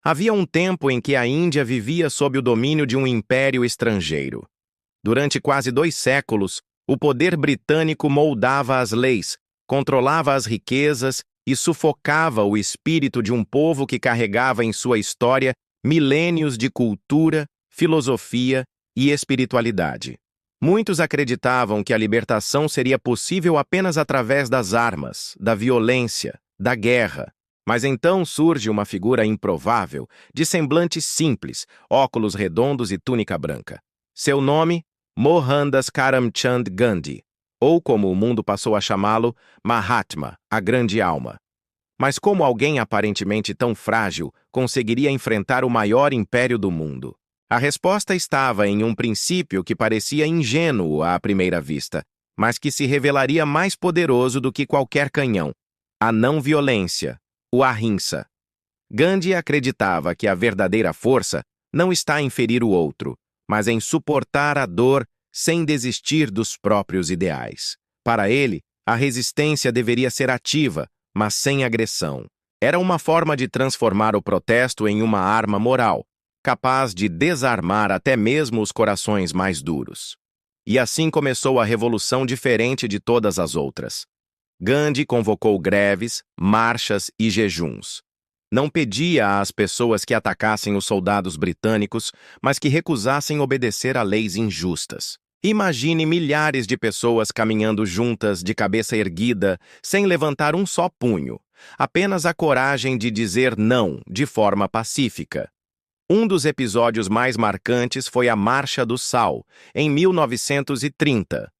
Havia um tempo em que a Índia vivia sob o domínio de um império estrangeiro. Durante quase 2 séculos, o poder britânico moldava as leis, controlava as riquezas e sufocava o espírito de um povo que carregava em sua história milênios de cultura, filosofia e espiritualidade. Muitos acreditavam que a libertação seria possível apenas através das armas, da violência, da guerra. Mas então surge uma figura improvável, de semblante simples, óculos redondos e túnica branca. Seu nome, Mohandas Karamchand Gandhi, ou como o mundo passou a chamá-lo, Mahatma, a grande alma. Mas como alguém aparentemente tão frágil conseguiria enfrentar o maior império do mundo? A resposta estava em um princípio que parecia ingênuo à primeira vista, mas que se revelaria mais poderoso do que qualquer canhão: a não-violência, o ahimsa. Gandhi acreditava que a verdadeira força não está em ferir o outro, mas em suportar a dor sem desistir dos próprios ideais. Para ele, a resistência deveria ser ativa, mas sem agressão. Era uma forma de transformar o protesto em uma arma moral, capaz de desarmar até mesmo os corações mais duros. E assim começou a revolução diferente de todas as outras. Gandhi convocou greves, marchas e jejuns. Não pedia às pessoas que atacassem os soldados britânicos, mas que recusassem obedecer a leis injustas. Imagine milhares de pessoas caminhando juntas, de cabeça erguida, sem levantar um só punho. Apenas a coragem de dizer não de forma pacífica. Um dos episódios mais marcantes foi a Marcha do Sal, em 1930.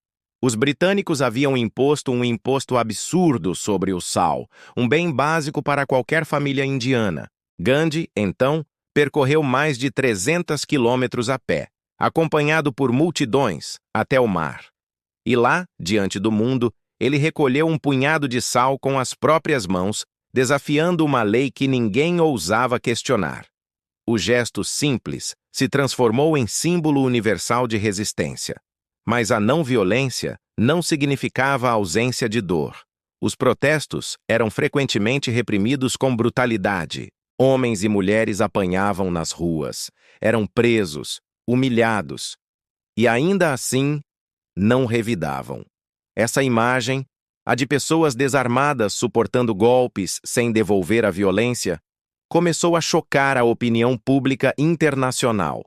Os britânicos haviam imposto um imposto absurdo sobre o sal, um bem básico para qualquer família indiana. Gandhi, então, percorreu mais de 300 quilômetros a pé, acompanhado por multidões, até o mar. E lá, diante do mundo, ele recolheu um punhado de sal com as próprias mãos, desafiando uma lei que ninguém ousava questionar. O gesto simples se transformou em símbolo universal de resistência. Mas a não-violência não significava a ausência de dor. Os protestos eram frequentemente reprimidos com brutalidade. Homens e mulheres apanhavam nas ruas, eram presos, humilhados. E ainda assim, não revidavam. Essa imagem, a de pessoas desarmadas suportando golpes sem devolver a violência, começou a chocar a opinião pública internacional.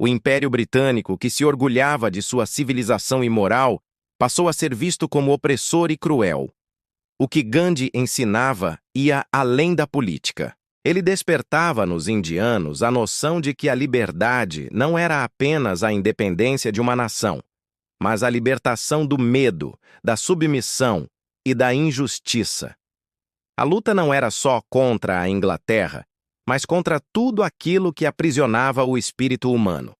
O Império Britânico, que se orgulhava de sua civilização e moral, passou a ser visto como opressor e cruel. O que Gandhi ensinava ia além da política. Ele despertava nos indianos a noção de que a liberdade não era apenas a independência de uma nação, mas a libertação do medo, da submissão e da injustiça. A luta não era só contra a Inglaterra, mas contra tudo aquilo que aprisionava o espírito humano.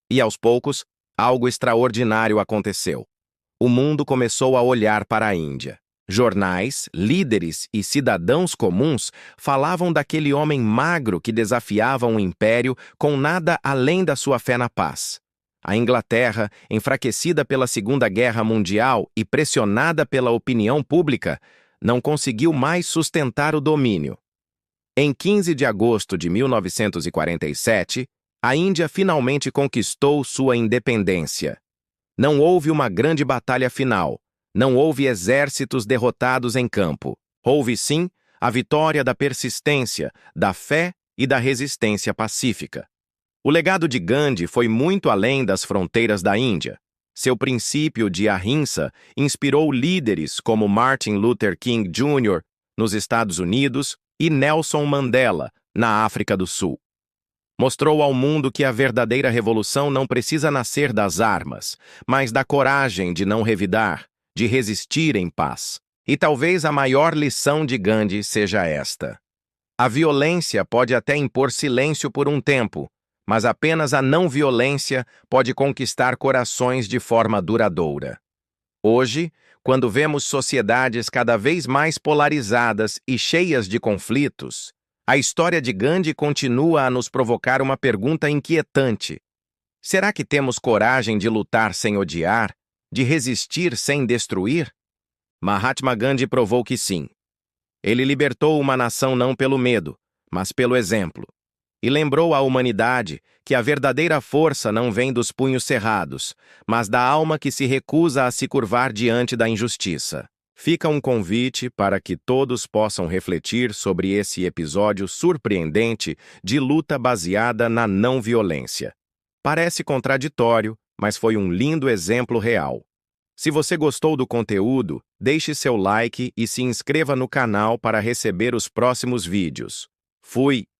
E aos poucos, algo extraordinário aconteceu. O mundo começou a olhar para a Índia. Jornais, líderes e cidadãos comuns falavam daquele homem magro que desafiava um império com nada além da sua fé na paz. A Inglaterra, enfraquecida pela Segunda Guerra Mundial e pressionada pela opinião pública, não conseguiu mais sustentar o domínio. Em 15 de agosto de 1947, a Índia finalmente conquistou sua independência. Não houve uma grande batalha final, não houve exércitos derrotados em campo. Houve, sim, a vitória da persistência, da fé e da resistência pacífica. O legado de Gandhi foi muito além das fronteiras da Índia. Seu princípio de ahimsa inspirou líderes como Martin Luther King Jr. nos Estados Unidos e Nelson Mandela, na África do Sul. Mostrou ao mundo que a verdadeira revolução não precisa nascer das armas, mas da coragem de não revidar, de resistir em paz. E talvez a maior lição de Gandhi seja esta: a violência pode até impor silêncio por um tempo, mas apenas a não-violência pode conquistar corações de forma duradoura. Hoje, quando vemos sociedades cada vez mais polarizadas e cheias de conflitos, a história de Gandhi continua a nos provocar uma pergunta inquietante. Será que temos coragem de lutar sem odiar, de resistir sem destruir? Mahatma Gandhi provou que sim. Ele libertou uma nação não pelo medo, mas pelo exemplo. e lembrou à humanidade que a verdadeira força não vem dos punhos cerrados, mas da alma que se recusa a se curvar diante da injustiça. Fica um convite para que todos possam refletir sobre esse episódio surpreendente de luta baseada na não-violência. Parece contraditório, mas foi um lindo exemplo real. Se você gostou do conteúdo, deixe seu like e se inscreva no canal para receber os próximos vídeos. Fui!